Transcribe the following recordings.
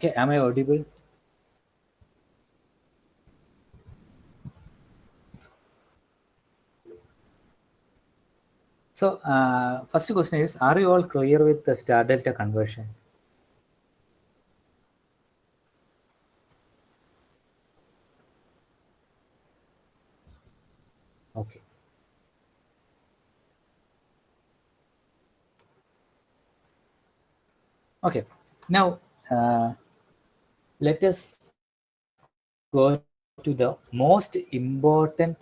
Okay, am I audible? So, first question is, are you all clear with the star delta conversion? Okay. Okay. Now, let us go to the most important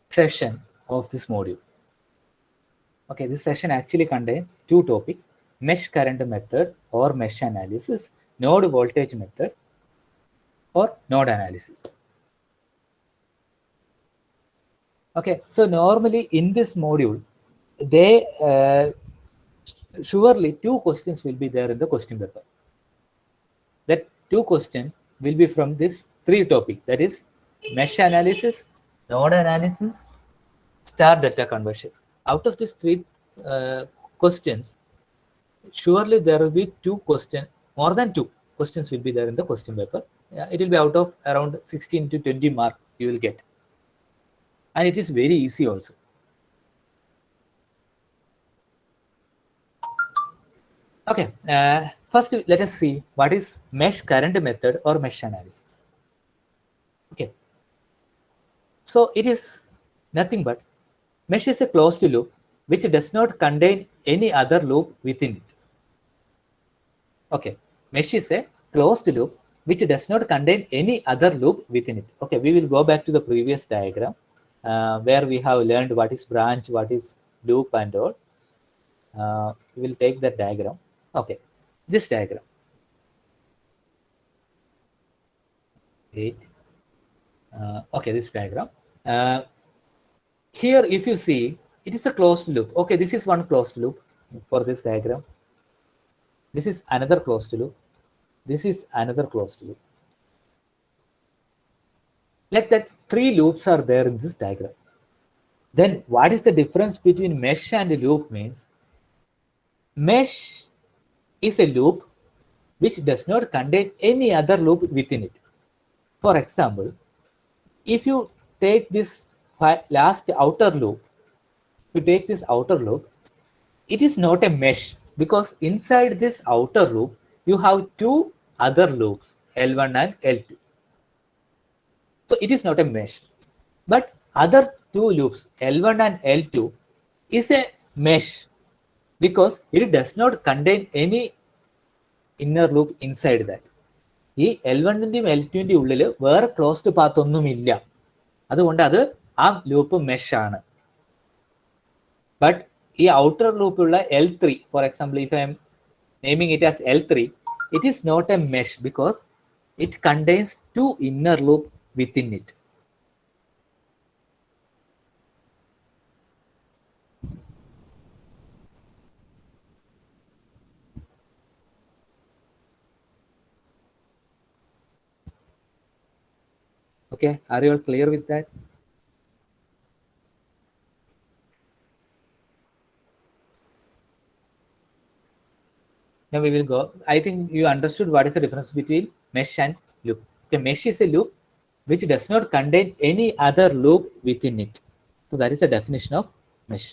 session of this module. Okay, this session actually contains two topics: mesh current method or mesh analysis, node voltage method or node analysis. Okay, so normally in this module, they surely two questions will be there in the question paper. That two questions will be from this three topic, that is mesh analysis, node analysis, star delta conversion. Out of these three questions, surely there will be two questions, more than two questions will be there in the question paper. It will be out of around 16 to 20 mark you will get. And it is very easy also. Okay, first let us see what is mesh current method or mesh analysis. Okay, so it is nothing but mesh is a closed loop which does not contain any other loop within it. Okay, mesh is a closed loop which does not contain any other loop within it. Okay, we will go back to the previous diagram where we have learned what is branch, what is loop and all. We will take that diagram. Okay, this diagram. Wait. Okay, this diagram. Here, if you see, it is a closed loop. Okay, this is one closed loop for this diagram. This is another closed loop. This is another closed loop. Like that, three loops are there in this diagram. Then what is the difference between mesh and loop means? Mesh is a loop which does not contain any other loop within it. For example, if you take this last outer loop, you take this outer loop, it is not a mesh because inside this outer loop, you have two other loops, L1 and L2. So it is not a mesh. But other two loops, L1 and L2, is a mesh because it does not contain any inner loop inside that. ഈ L1-ന്റെയും L2-ന്റെയും ഉള്ളിൽ വേറെ closed path ഒന്നുമില്ല. അതുകൊണ്ട് അത് ആ loop mesh ആണ്. But ഈ outer ലൂപ്പുള്ള L3, for example if I am naming it as L3, it is not a mesh because it contains two inner loop within it. Okay, are you all clear with that? Now we will go. I think you understood what is the difference between mesh and loop. Okay, mesh is a loop which does not contain any other loop within it. So that is the definition of mesh.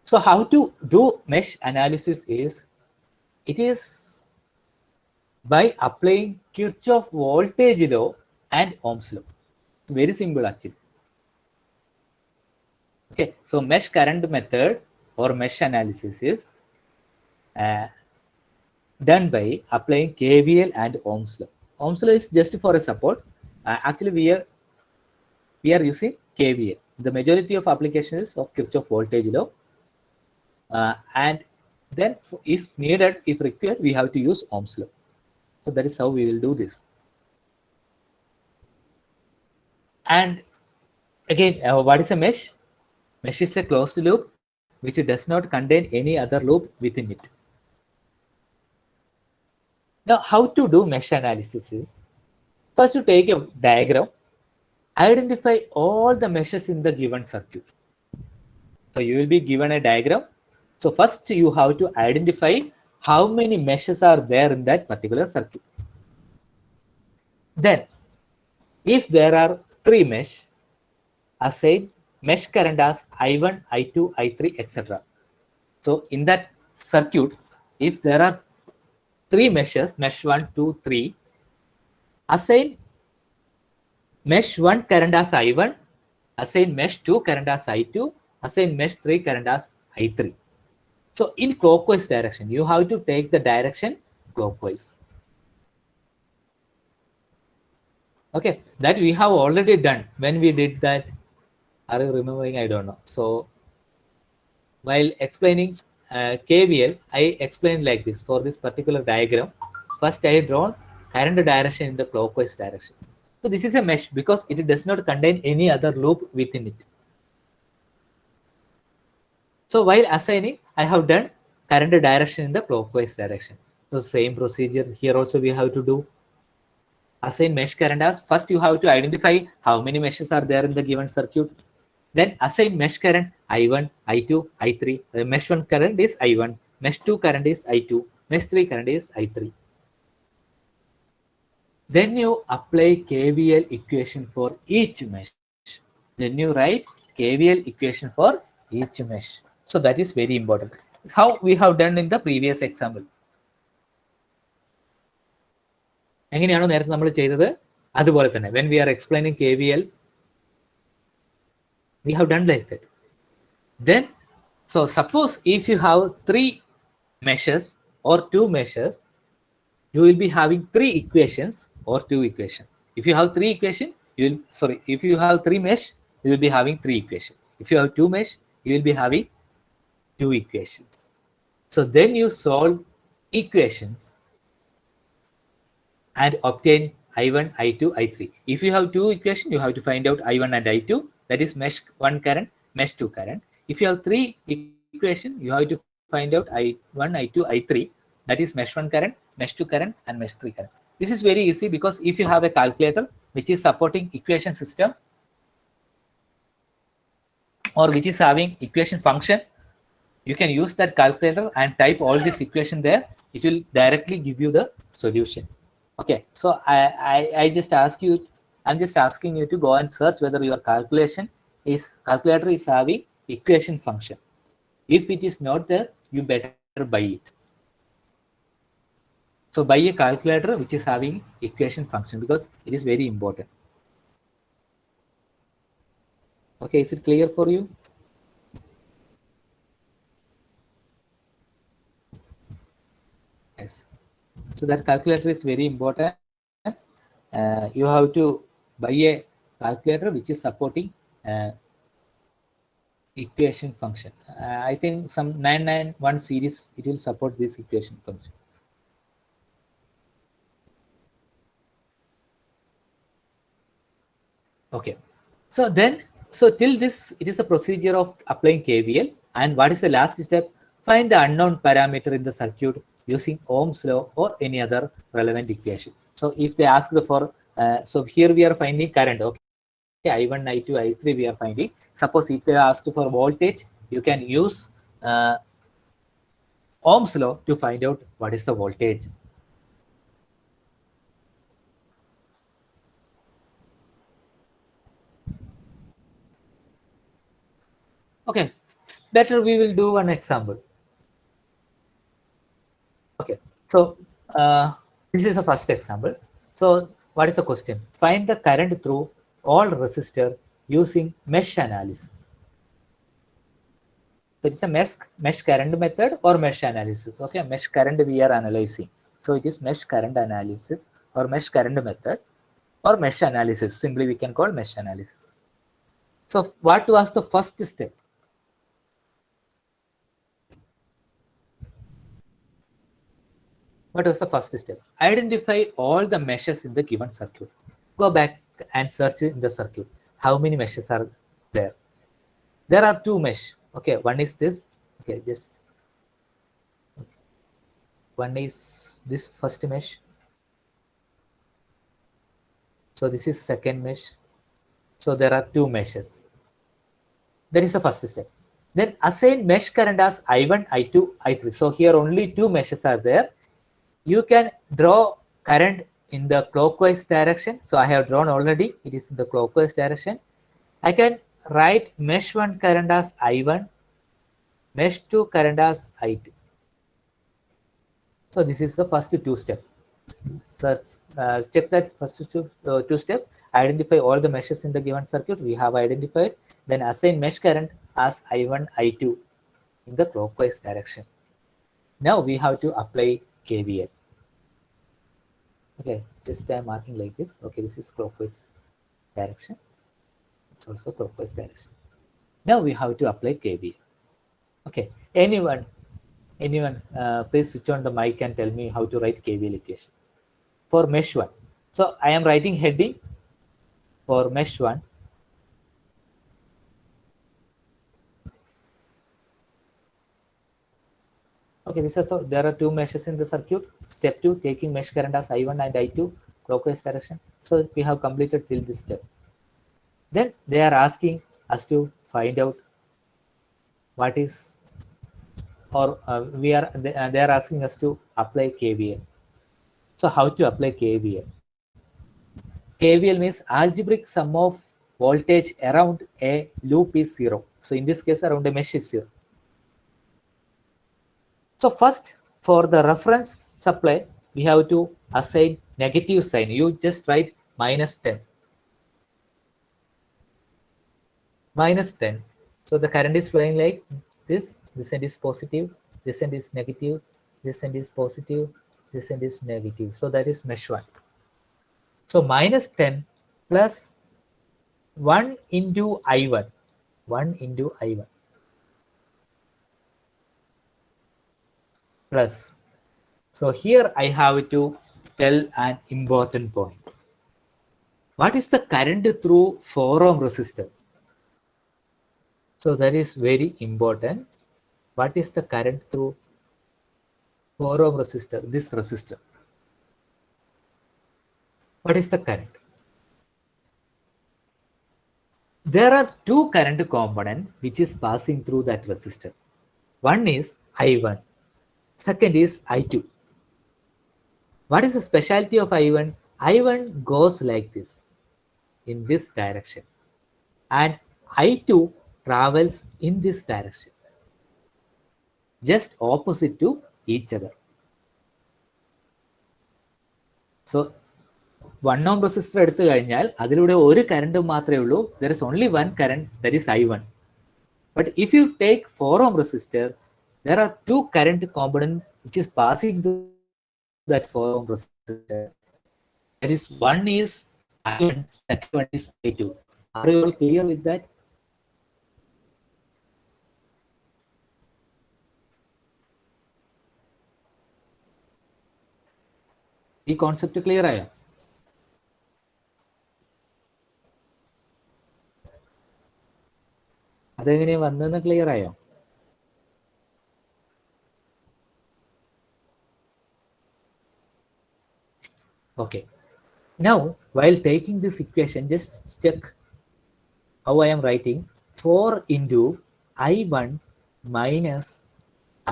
So how to do mesh analysis is, it is by applying Kirchhoff voltage law and Ohm's law. Very simple actually. Okay, so mesh current method or mesh analysis is done by applying KVL and Ohm's law. Ohm's law is just for a support. Actually, we are using KVL. The majority of applications of Kirchhoff voltage law, and then if needed, if required, we have to use Ohm's law. So that is how we will do this. And again, what is a mesh? Mesh is a closed loop which does not contain any other loop within it. Now, how to do mesh analysis is, first you take a diagram, identify all the meshes in the given circuit. So you will be given a diagram, So first you have to identify how many meshes are there in that particular circuit. Then if there are 3 mesh, assign mesh current as I1, I2, I3, etc. So in that circuit, if there are 3 meshes, mesh 1, 2, 3, assign mesh 1 current as I1, assign mesh 2 current as I2, assign mesh 3 current as I3. So in clockwise direction, you have to take the direction clockwise. Okay, that we have already done when we did that. Are you remembering? I don't know. So while explaining KVL, I explained like this for this particular diagram. First, I drawn current direction in the clockwise direction. So this is a mesh because it does not contain any other loop within it. So while assigning, I have done current direction in the clockwise direction. So same procedure here also we have to do. Assign mesh current as first you have to identify how many meshes are there in the given circuit. Then assign mesh current I1, I2, I3. The mesh 1 current is I1, mesh 2 current is I2, mesh 3 current is I3. Then you apply KVL equation for each mesh. Then you write KVL equation for each mesh. So that is very important. It's how we have done in the previous example. എങ്ങനെയാണോ നേരത്തെ നമ്മൾ ചെയ്തത് അതുപോലെ തന്നെ when we are explaining KVL we have done like that. Then so suppose if you have 3 meshes or 2 meshes, you will be having 3 equations or 2 equations. If you have 3 equations, if you have 3 mesh, you will be having 3 equations. If you have 2 mesh, you will be having 2 equations. So then you solve equations and obtain I1, I2, I3. If you have 2 equations, you have to find out I1 and I2. That is mesh 1 current, mesh 2 current. If you have 3 equations, you have to find out I1, I2, I3. That is mesh 1 current, mesh 2 current, and mesh 3 current. This is very easy because if you have a calculator which is supporting equation system or which is having equation function, you can use that calculator and type all this equation there. It will directly give you the solution. Okay, so I just ask you, I'm just asking you to go and search whether your calculator is having equation function. If it is not there, you better buy it. So buy a calculator which is having equation function because it is very important. Okay, is it clear for you? Yes. So that calculator is very important. You have to buy a calculator which is supporting equation function. I think some 991 series, it will support this equation function. Okay. So then, so till this, it is a procedure of applying KVL. And what is the last step? Find the unknown parameter in the circuit using Ohm's law or any other relevant equation. So if they ask for, so here we are finding current. Okay, I1, I2, I3 we are finding. Suppose if they ask for voltage, you can use Ohm's law to find out what is the voltage. Okay, better we will do one example. Okay, so this is the first example. So what is the question? Find the current through all resistor using mesh analysis. So it's a mesh current method or mesh analysis. Okay, mesh current we are analyzing. So it is mesh current analysis or mesh current method or mesh analysis. Simply we can call mesh analysis. So what was the first step? What was the first step? Identify all the meshes in the given circuit. Go back and search in the circuit. How many meshes are there? There are 2 mesh. Okay, one is this. Okay, just one is this first mesh. So this is second mesh. So there are 2 meshes. That is the first step. Then assign mesh current as I1, I2, I3. So here only two meshes are there. You can draw current in the clockwise direction. So I have drawn already. It is in the clockwise direction. I can write mesh 1 current as I1, mesh 2 current as I2. So this is the first two step. Check that first two step. Identify all the meshes in the given circuit we have identified. Then assign mesh current as I1, I2 in the clockwise direction. Now we have to apply KVL. Okay, just I'm marking like this. Okay, this is clockwise direction. It's also clockwise direction. Now we have to apply KVL. Okay, anyone, please switch on the mic and tell me how to write KVL equation for mesh 1. So I am writing heading for mesh 1. Okay, this is so there are two meshes in the circuit. Step 2, taking mesh current as I1 and I2 clockwise direction. So we have completed till this step. Then they are asking us to find out what is, or they are asking us to apply KVL. So how to apply KVL? KVL means algebraic sum of voltage around a loop is 0. So in this case, around a mesh is 0. So first, for the reference supply, we have to assign negative sign. You just write -10. -10. So the current is flowing like this. This end is positive. This end is negative. This end is positive. This end is negative. So that is mesh 1. So -10 plus 1 into I1. 1 into I1 plus. So here I have to tell an important point. What is the current through 4 ohm resistor? So that is very important. What is the current through 4 ohm resistor? This resistor. What is the current? There are two current components which is passing through that resistor. One is I1. Second is I2. What is the specialty of I1? I1 goes like this, in this direction, and I2 travels in this direction, just opposite to each other. So 1 ohm resistor എടുത്തു കഴിഞ്ഞാൽ അതിലൂടെ ഒരു current മാത്രമേ ഉള്ളൂ. There is only one current, that is I1. But if you take 4 ohm resistor, there are two current components which is passing through that 4 ohm resistor. That is, one is I1, second one is I2. Are you all clear with that? ഈ concept clear ആയോ? അതെങ്ങനെയാ വന്നതെന്ന് clear ആയോ? Okay. Now, while taking this equation, just check how I am writing. 4 into I1 minus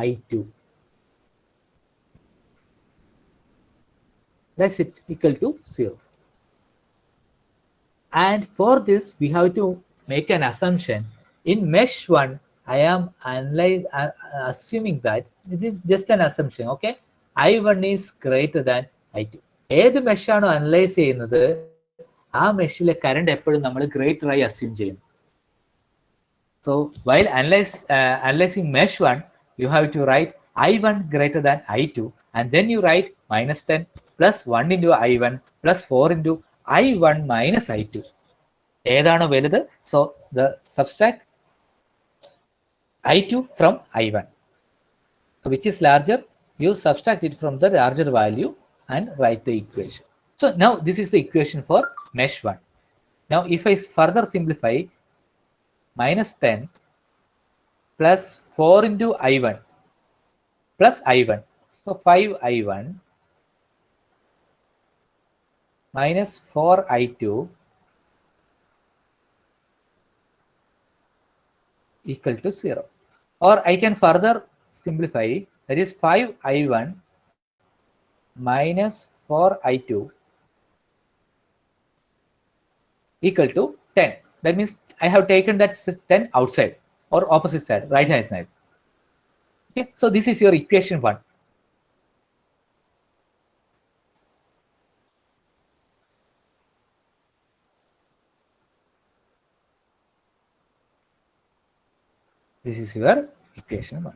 I2. That's it, equal to 0. And for this, we have to make an assumption. In mesh 1, I am assuming that it is just an assumption, okay? I1 is greater than I2. ഏത് മെഷാണോ analyse ചെയ്യുന്നത് ആ മെഷിലെ current എപ്പോഴും നമ്മൾ greater ആയി assume ചെയ്യും. So while analyzing mesh 1, you have to write I1 greater than I2, and then you write -10 plus 1 into I1 plus 4 into I1 minus I2. ഏതാണോ വലുത്? So the subtract I2 from I1. So which is larger? You subtract it from the larger value and write the equation. So now this is the equation for mesh 1. Now if I further simplify, -10 plus 4 into I1 plus I1. So 5I1 minus 4I2 equal to 0. Or I can further simplify it. That is 5i1 minus 4i2 equal to 10. That means I have taken that 10 outside or opposite side, right hand side. Okay, so this is your equation 1. This is your equation 1.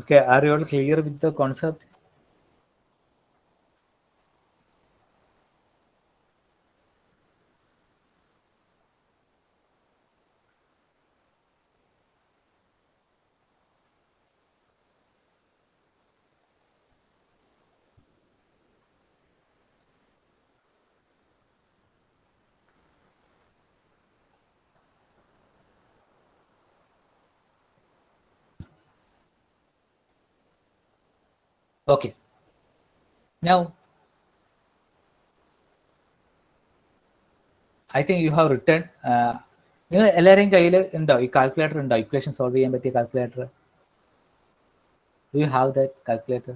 Okay, are you all clear with the concept? Okay. Now, I think you have written. നിങ്ങൾ എല്ലാവരെയും കയ്യിൽ ഉണ്ടോ ഈ calculator ഉണ്ടോ equation solve ചെയ്യാൻ പറ്റിയ calculator? Do you have that calculator?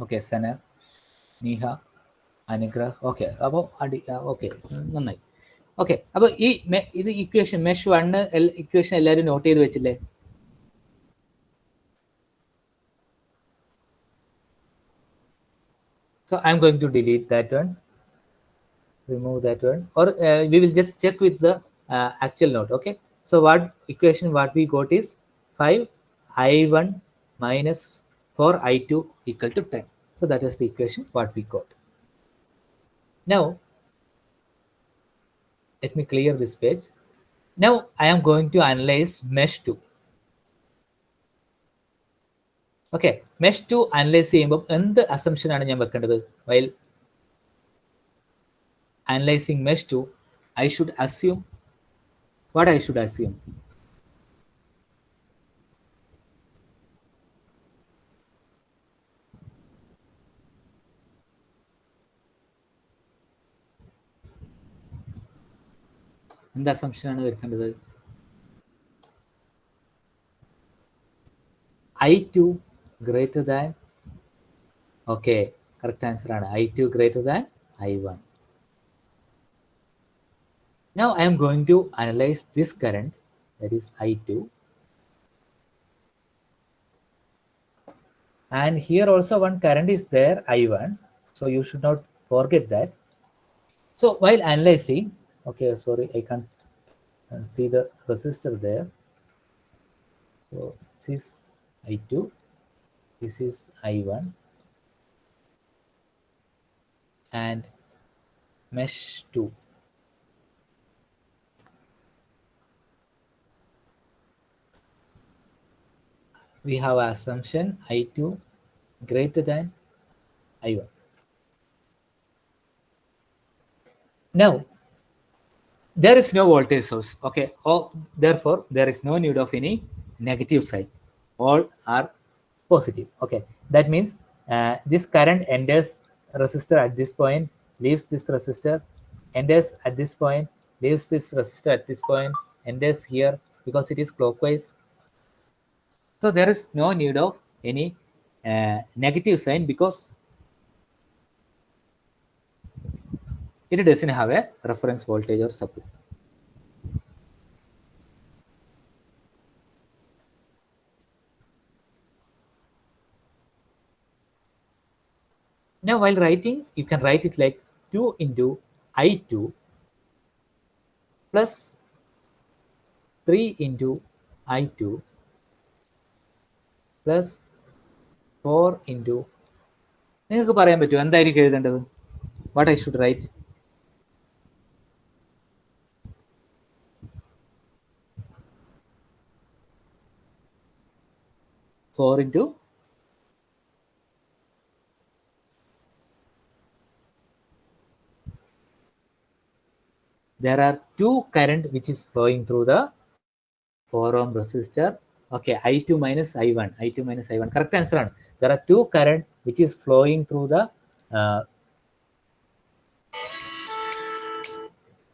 Okay, Sana, Neha, Anugrah. Okay, അപ്പോൾ okay, നന്നായി. ഓക്കെ, അപ്പോൾ ഇത് ഇക്വേഷൻ മെഷ് 1 ഇക്വേഷൻ എല്ലാവരും നോട്ട് ചെയ്ത് വെച്ചില്ലേ? So I'm going to delete that one, remove that one, or we will just check with the actual note. Okay, so what equation what we got is 5i1 minus 4i2 equal to 10. So that is the equation what we got. Now let me clear this page. Now I am going to analyze mesh 2. Okay, mesh 2 analyze ചെയ്യുമ്പോൾ എന്ത് assumption ആണ് ഞാൻ വെക്കേണ്ടത്? While analyzing mesh 2, I should assume what I should assume. എന്ത് assumption ആണ് വെക്കേണ്ടത്? I2 greater than, okay, correct answer ആണ് I2 greater than I1. Now I am going to analyze this current, that is I2. And here also one current is there, I1. So you should not forget that. So while analyzing, okay, sorry, I can't see the resistor there. So this is I2, this is I1, and mesh 2. We have assumption I2 greater than I1. Now there is no voltage source. Okay, therefore there is no need of any negative sign. All are positive. Okay, that means this current enters resistor at this point, leaves this resistor, enters at this point, leaves this resistor at this point, enters here because it is clockwise. So there is no need of any negative sign because it doesn't have a reference voltage or supply. Now while writing, you can write it like 2 into I2 plus 3 into I2 plus 4 into, നിങ്ങൾക്ക് പറയാൻ പറ്റുമോ എന്തായിരിക്കും എഴുതേണ്ടത്? What I should write? Four into there are two current which is flowing through the 4 ohm resistor. Okay, I2 minus I1. I2 minus I1. Correct answer. There are two current which is flowing through the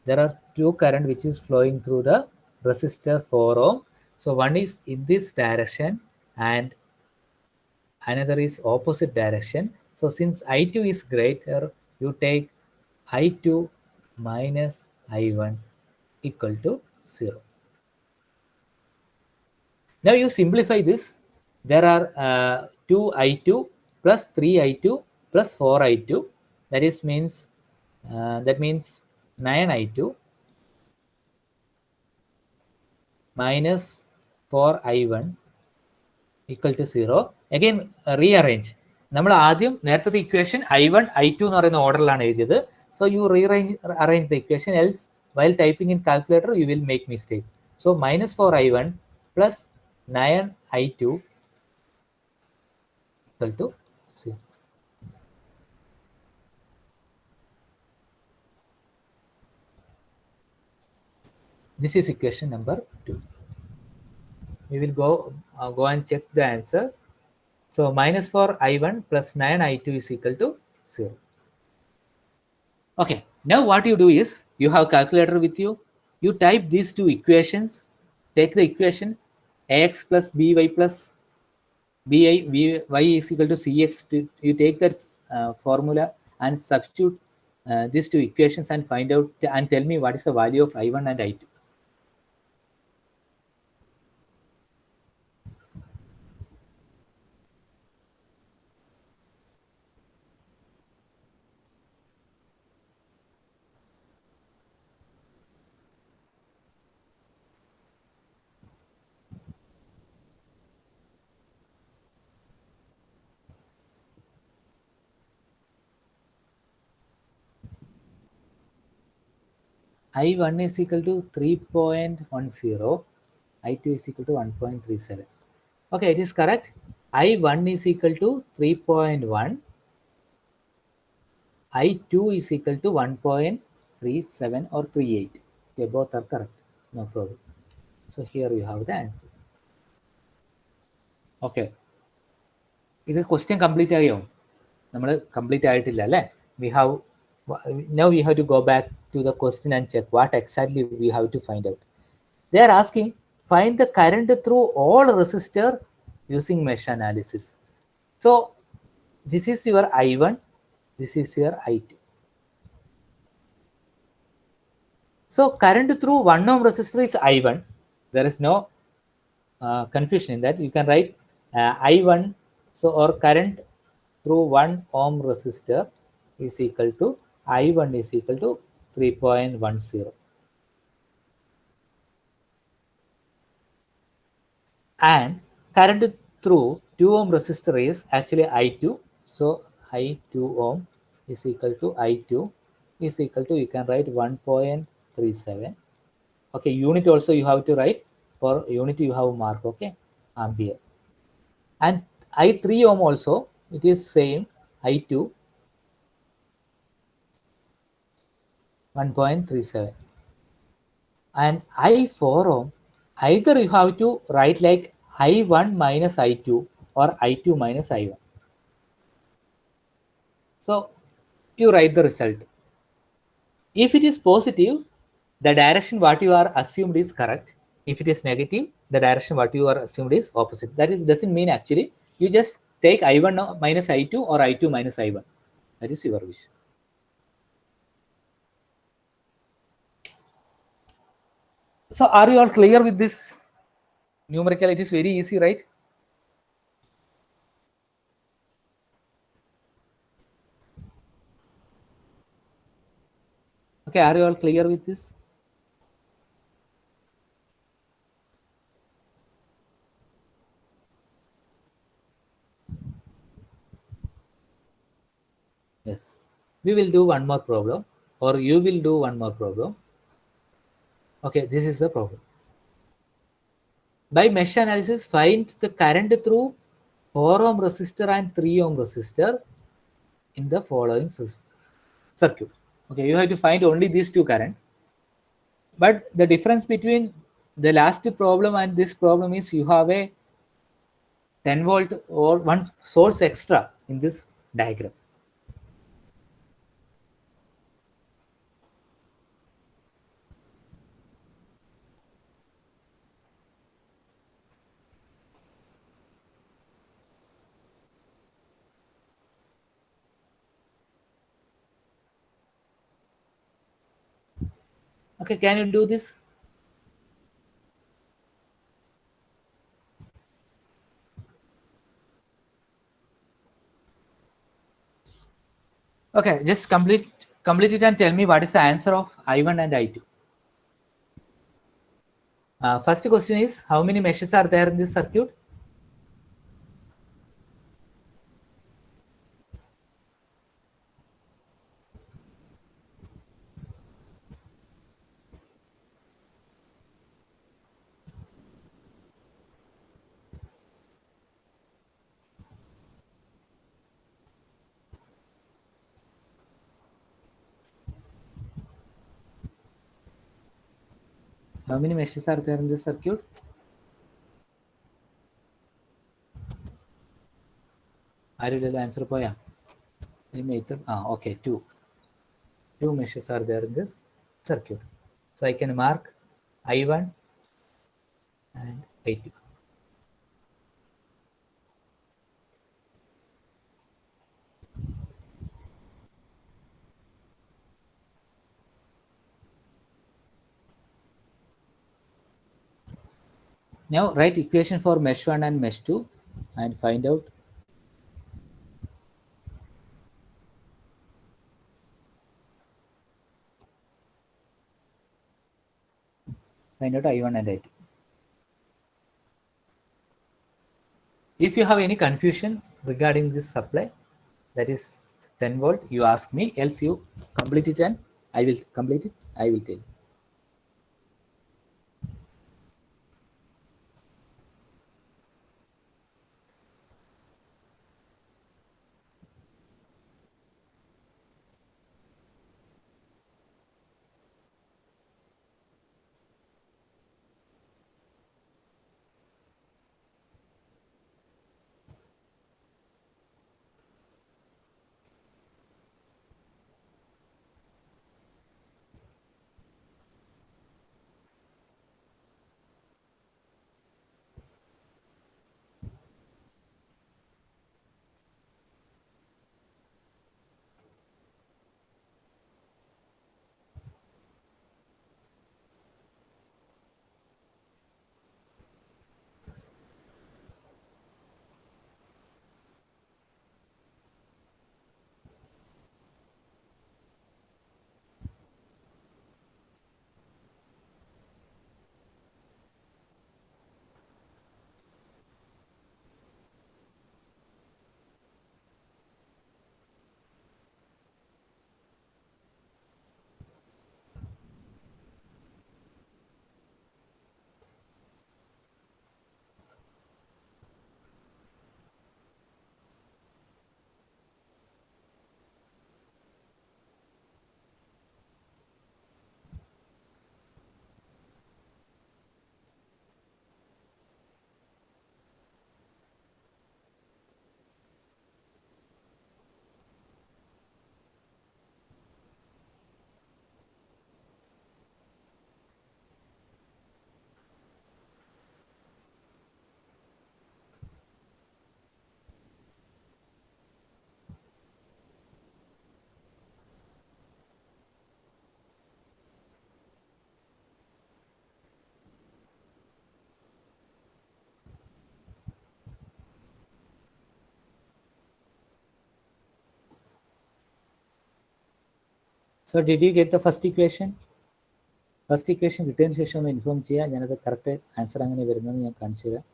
there are two current which is flowing through the resistor 4 ohm. So one is in this direction and another is opposite direction. So since I2 is greater, you take I2 minus I1 equal to 0. Now you simplify this. There are 2 I2 plus 3 I2 plus 4 I2. That means 9 I2 minus 4 I1 equal to 0. Again, rearrange. നമ്മൾ ആദ്യം നേരത്തെ equation I1 I2 എന്ന് പറയുന്ന ഓർഡറിലാണ് എഴുതിയത്. So you arrange the equation, else while typing in calculator you will make mistake. So minus 4 I1 plus 9 I2 equal to 0. This is equation number 2. We will go and check the answer. So minus 4 I1 plus 9 I2 is equal to 0. Okay, now what you do is, you have calculator with you. You type these two equations. Take the equation ax plus by plus by is equal to cx. You take that formula and substitute these two equations and find out and tell me what is the value of I1 and I2. I1 is equal to 3.10, I2 is equal to 1.37. Okay, it is correct. I1 is equal to 3.1, I2 is equal to 1.37 or 38. Okay, both are correct. No problem. So here you have the answer. Okay. This question complete ആയോ? നമ്മൾ complete ആയിട്ടില്ല അല്ലേ? Now we have to go back to the question and check what exactly we have to find out. They are asking, find the current through all resistor using mesh analysis. So this is your I1, this is your I2. So current through 1 ohm resistor is I1. There is no confusion in that. You can write I1, so or current through 1 ohm resistor is equal to I1 is equal to 3.10. And current through 2 ohm resistor is actually I2. So I2 ohm is equal to I2 is equal to, you can write 1.37. Okay, unit also you have to write. For unit you have mark, okay, ampere. And I3 ohm also, it is same, I2 1.37. And I4 ohm, either you have to write like I1 minus I2 or I2 minus I1. So you write the result. If it is positive, the direction what you are assumed is correct. If it is negative, the direction what you are assumed is opposite. That is doesn't mean actually. You just take I1 minus I2 or I2 minus I1. That is your wish. So are you all clear with this numerical? It is very easy, right? Okay, are you all clear with this? Yes. We will do one more problem, or you will do one more problem. Okay, this is the problem. By mesh analysis, find the current through 4 ohm resistor and 3 ohm resistor in the following circuit. Okay, you have to find only these two current. But the difference between the last problem and this problem is you have a 10 volt or one source extra in this diagram. Okay, can you do this? Okay, just complete it and tell me what is the answer of I1 and I2. First question is, how many meshes are there in this circuit? How many meshes are there in this circuit? ആരുടെ answer പോയാ? Okay, two meshes are there in this circuit. So I can mark I1 and I2. Now write equation for mesh 1 and mesh 2 and find out I1 and I2. If you have any confusion regarding this supply, that is 10 volt, you ask me, else you complete it and I will complete it, I will tell you. So did you get the first equation? First equation കിട്ടിയതിന് ശേഷം ഒന്ന് inform ചെയ്യാം. ഞാനത് correct answer അങ്ങനെ വരുന്നത് ഞാൻ കാണിച്ചു തരാം.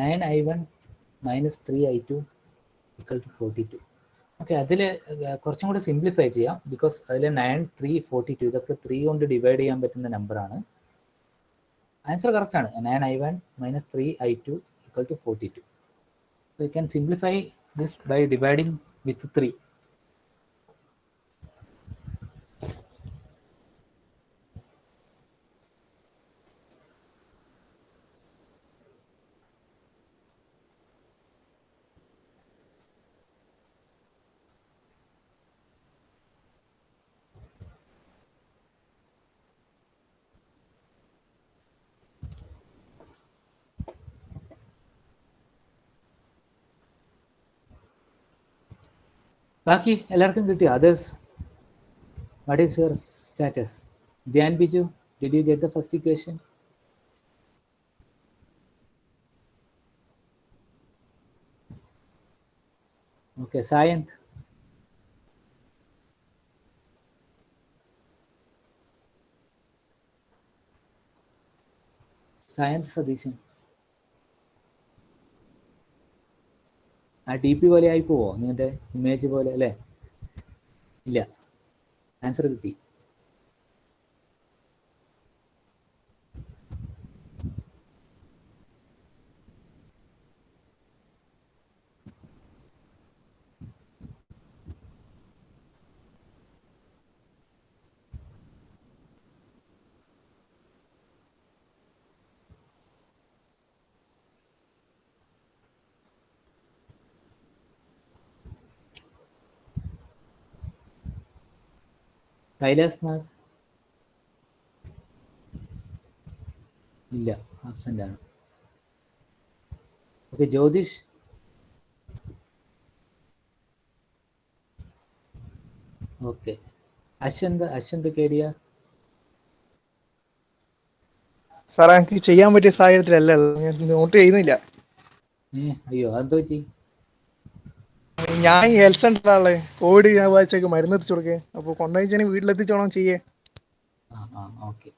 9i1 minus 3i2 equal to 42. Okay, അതിൽ കുറച്ചും കൂടി സിംപ്ലിഫൈ ചെയ്യാം. ബിക്കോസ് അതിൽ 9, 3, 42 ഇതൊക്കെ 3 കൊണ്ട് ഡിവൈഡ് ചെയ്യാൻ പറ്റുന്ന നമ്പറാണ്. ആൻസർ കറക്റ്റാണ്. 9i1 minus 3i2 equal to 42. So you can simplify this by dividing with 3. ബാക്കി എല്ലാവർക്കും കിട്ടിയോ? Others, what is your status? Dhyan Biju, did you get the first equation? Okay, Sayanth? Sayanth Satheesan, ആ ഡി പി പോലെ ആയി പോവോ നിങ്ങളുടെ ഇമേജ് പോലെ അല്ലേ? ഇല്ല, ആൻസർ കിട്ടി. കൈലാസ് നാഥ് ഇല്ല, ആബ്സെന്റ് ആണ്. ഓക്കെ, ജ്യോതിഷ്? ഓക്കെ, അശ്വന്ത് കേടിയ? സാറേ എനിക്ക് ചെയ്യാൻ പറ്റിയ സാഹചര്യത്തിലല്ല, ഞാൻ നോട്ട് ചെയ്യുന്നില്ല. അയ്യോ, അതെന്ത് പറ്റി? ഞാൻ ഹെൽത്ത് സെന്ററിലാണല്ലേ, കോവിഡ് ആഴ്ചക്ക് മരുന്ന് എത്തിച്ചു കൊടുക്കേ. അപ്പോൾ കൊണ്ടുപോയിച്ചാൽ വീട്ടിലെത്തിച്ചോണം ചെയ്യേ. Okay.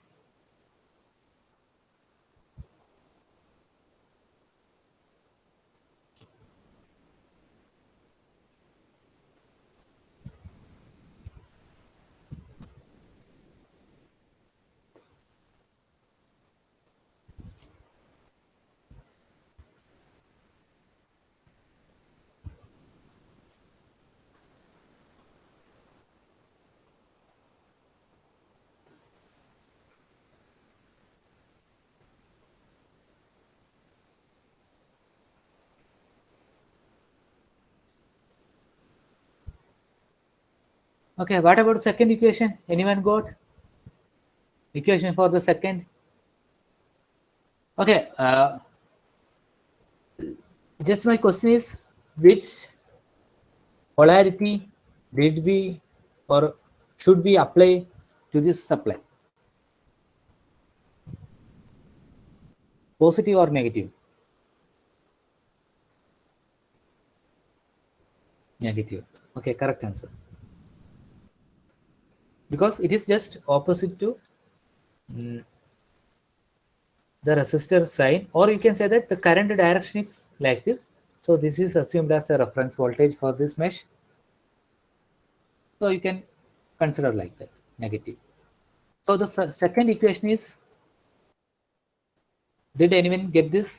Okay, what about second equation? Anyone got equation for the second? Okay, just my question is, which polarity did we or should we apply to this supply? Positive or negative? Negative. Okay, correct answer. Because it is just opposite to the resistor sign, or you can say that the current direction is like this. So this is assumed as a reference voltage for this mesh. So you can consider like that, negative. So the second equation is, did anyone get this?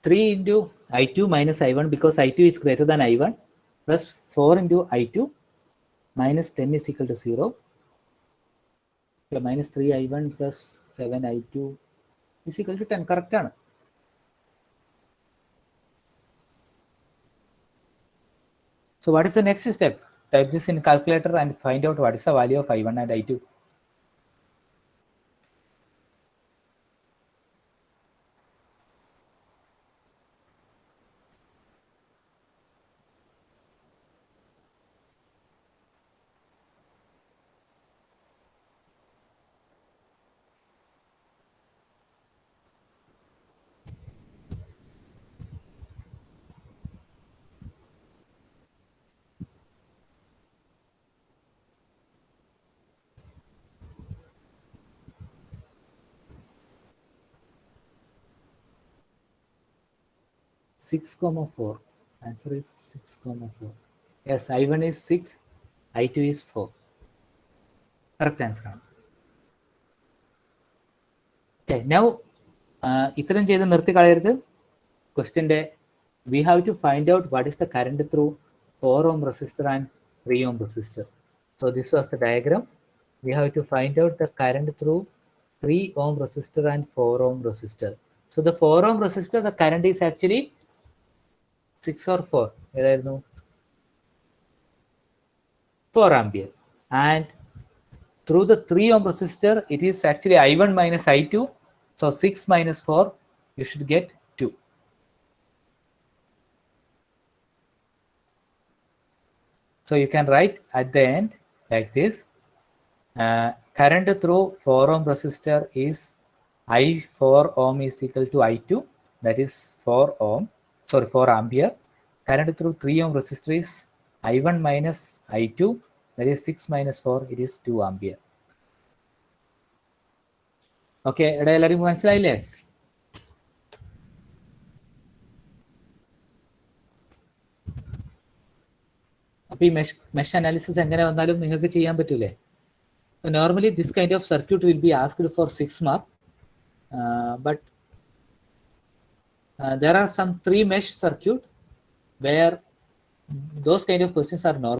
Three into I2 minus I1, because I2 is greater than I1, plus 4 into I2 minus 10 is equal to 0. Okay, minus 3 I1 plus 7 I2 is equal to 10. Correct ആണ്. So what is the next step? Type this in calculator and find out what is the value of I1 and I2. 6,4. Answer is 6,4. Yes, I1 is 6, I2 is 4. Correct answer. Okay, now ഇത്രയും ചെയ്ത് നിർത്തി കളയരുത്. ക്വസ്റ്റ്യൻ്റെ we have to find out what is the current through 4 ohm resistor and 3 ohm resistor. So this was the diagram. We have to find out the current through 3 ohm resistor and 4 ohm resistor. So the 4 ohm resistor, the current is actually 6 or 4. ഏതായിരുന്നു? 4 ampere. And through the 3 ohm resistor, it is actually I1 minus I2. So 6 minus 4, you should get 2. So you can write at the end like this. Current through 4 ohm resistor is I4 ohm is equal to I2, that is 4 ampere. Current through 3 ohm resistor is I1 minus I2, that is 6 minus 4, it is 2 ampere. Okay, എല്ലാവർക്കും മനസ്സിലായില്ലേ? അപ്പോൾ ഈ mesh analysis എങ്ങനെ വന്നാലും നിങ്ങൾക്ക് ചെയ്യാൻ പറ്റൂലേ? Normally this kind of circuit will be asked for 6 marks, but there are some 3 mesh circuit where those kind of questions are normal.